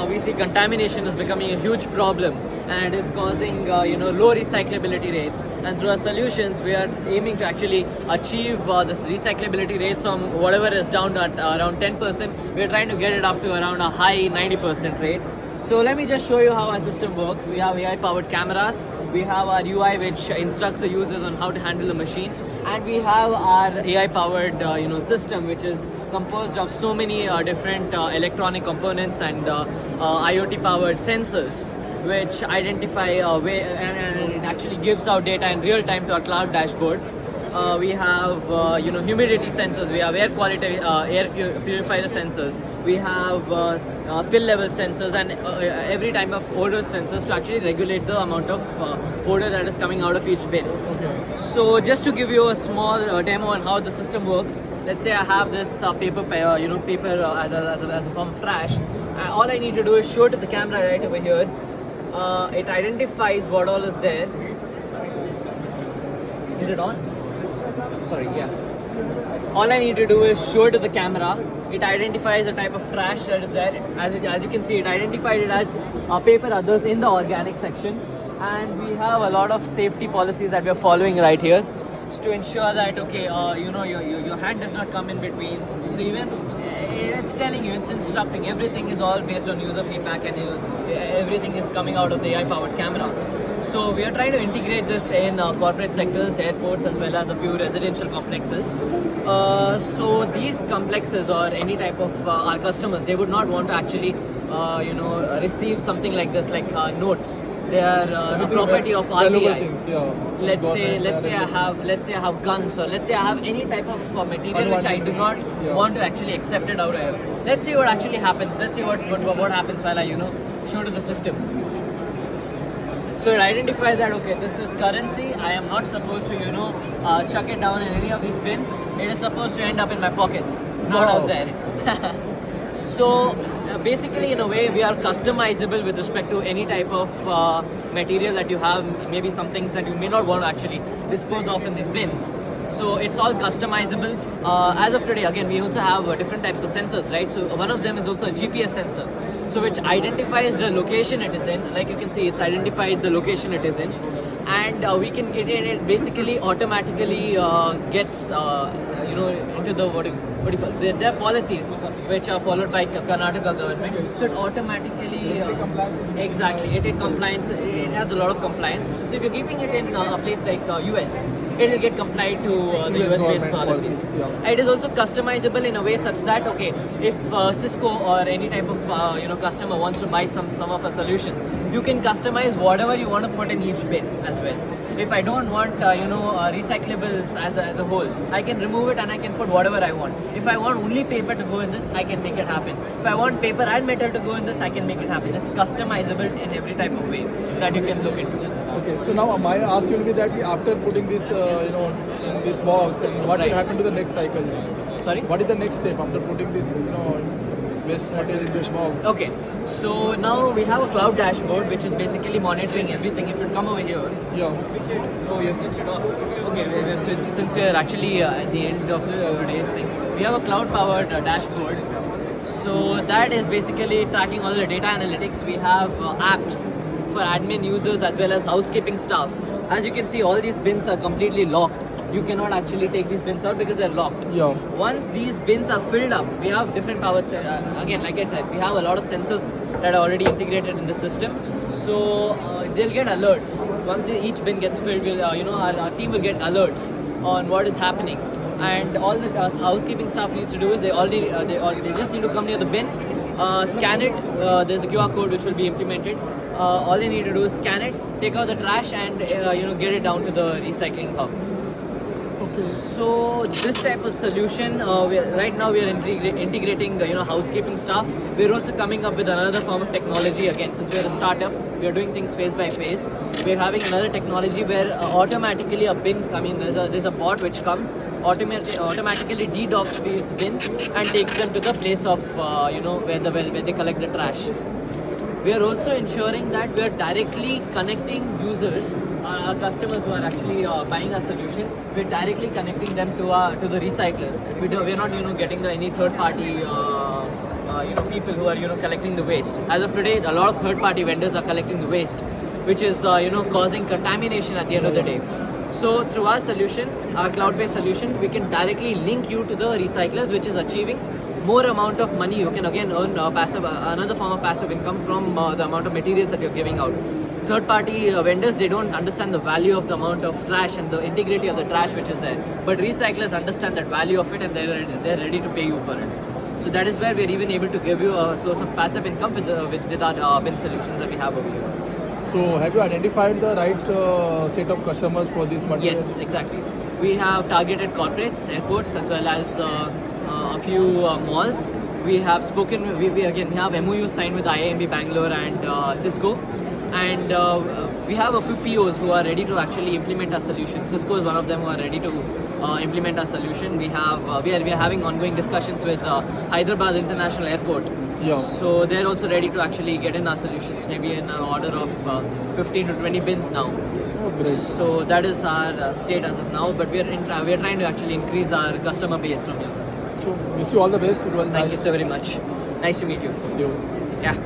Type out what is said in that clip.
we see contamination is becoming a huge problem and is causing low recyclability rates. And through our solutions, we are aiming to actually achieve this recyclability rates from whatever is down at around 10%. We are trying to get it up to around a high 90% rate. So let me just show you how our system works. We have AI-powered cameras. We have our UI which instructs the users on how to handle the machine, and we have our AI-powered system which is composed of so many different electronic components and IoT-powered sensors which identify and it actually gives out data in real time to our cloud dashboard. We have humidity sensors, we have air quality, air purifier sensors, we have fill level sensors, and every type of odor sensors to actually regulate the amount of odor that is coming out of each bin. Okay. So just to give you a small demo on how the system works, let's say I have this paper as a form of trash. All I need to do is show to the camera right over here. It identifies what all is there. Is it on? Sorry, yeah. All I need to do is show it to the camera. It identifies the type of trash that is there. As you can see, it identified it as paper others in the organic section. And we have a lot of safety policies that we are following right here to ensure that, okay, your hand does not come in between. So even it's telling you, it's instructing. Everything is all based on user feedback, and everything is coming out of the AI-powered camera. So we are trying to integrate this in corporate sectors, airports, as well as a few residential complexes. So these complexes or any type of our customers, they would not want to actually, receive something like this, like notes. They are the property of RBI. Things, yeah. Let's say I have guns, or let's say I have any type of material which I do not want to actually accept it out of here. Let's see what actually happens. Let's see what happens while I show to the system. So it identifies that, okay, this is currency. I am not supposed to chuck it down in any of these bins. It is supposed to end up in my pockets, not out there. So basically, in a way, we are customizable with respect to any type of material that you have. Maybe some things that you may not want to actually dispose of in these bins. So it's all customizable. As of today, again, we also have different types of sensors, right? So one of them is also a GPS sensor, so which identifies the location it is in. Like you can see, it's identified the location it is in, and it basically automatically gets into the what do you call it? There are policies which are followed by Karnataka government. So it automatically exactly, it takes compliance. It has a lot of compliance. So if you're keeping it in a place like US, it will get complied to the US-based policies. Yeah. It is also customizable in a way such that, okay, if Cisco or any type of customer wants to buy some of our solutions, you can customize whatever you want to put in each bin as well. If I don't want recyclables as a whole, I can remove it and I can put whatever I want. If I want only paper to go in this, I can make it happen. If I want paper and metal to go in this, I can make it happen. It's customizable in every type of way that you can look into. Okay, so now my ask will be that after putting this, in this box, and what will happen to the next cycle? Sorry? What is the next step after putting this, waste material in this box? Okay, so now we have a cloud dashboard which is basically monitoring everything. If you come over here, oh, you switched it off. Okay, we switched, since we are actually at the end of today's thing. We have a cloud-powered dashboard. So that is basically tracking all the data analytics. We have apps for admin users as well as housekeeping staff. As you can see, all these bins are completely locked. You cannot actually take these bins out because they're locked. Yeah. Once these bins are filled up, we have different powered, again, like I said, we have a lot of sensors that are already integrated in the system. So they'll get alerts. Once each bin gets filled, our team will get alerts on what is happening. And all the housekeeping staff needs to do is they just need to come near the bin, scan it. There's a QR code which will be implemented. All they need to do is scan it, take out the trash, and get it down to the recycling hub. Okay. So this type of solution, right now we are integrating housekeeping staff. We're also coming up with another form of technology. Again, since we're a startup, we are doing things phase by phase. We're having another technology where automatically a bin coming, there's a bot which comes, automatically dedocks these bins and takes them to the place of where they collect the trash. We are also ensuring that we are directly connecting users, our customers who are actually buying our solution. We're directly connecting them to the recyclers. We're not getting any third party people who are collecting the waste. As of today, a lot of third-party vendors are collecting the waste, which is causing contamination at the end of the day. So through our solution, our cloud-based solution, we can directly link you to the recyclers, which is achieving more amount of money. You can again earn another form of passive income from the amount of materials that you're giving out. Third-party vendors, they don't understand the value of the amount of trash and the integrity of the trash which is there. But recyclers understand that value of it, and they're ready to pay you for it. So that is where we're even able to give you a source of passive income with our bin solutions that we have over here. So have you identified the right set of customers for this material? Yes, exactly. We have targeted corporates, airports, as well as a few malls. We have spoken. We have MOU signed with IIMB Bangalore and Cisco, and we have a few POs who are ready to actually implement our solution. Cisco is one of them who are ready to implement our solution. We are having ongoing discussions with Hyderabad International Airport. Yeah. So they're also ready to actually get in our solutions, maybe in an order of 15 to 20 bins now. Oh, great. So that is our state as of now, but we are trying to actually increase our customer base from here. So wish you all the best. It was Thank nice. you so very much. Nice to meet you. See you. Yeah.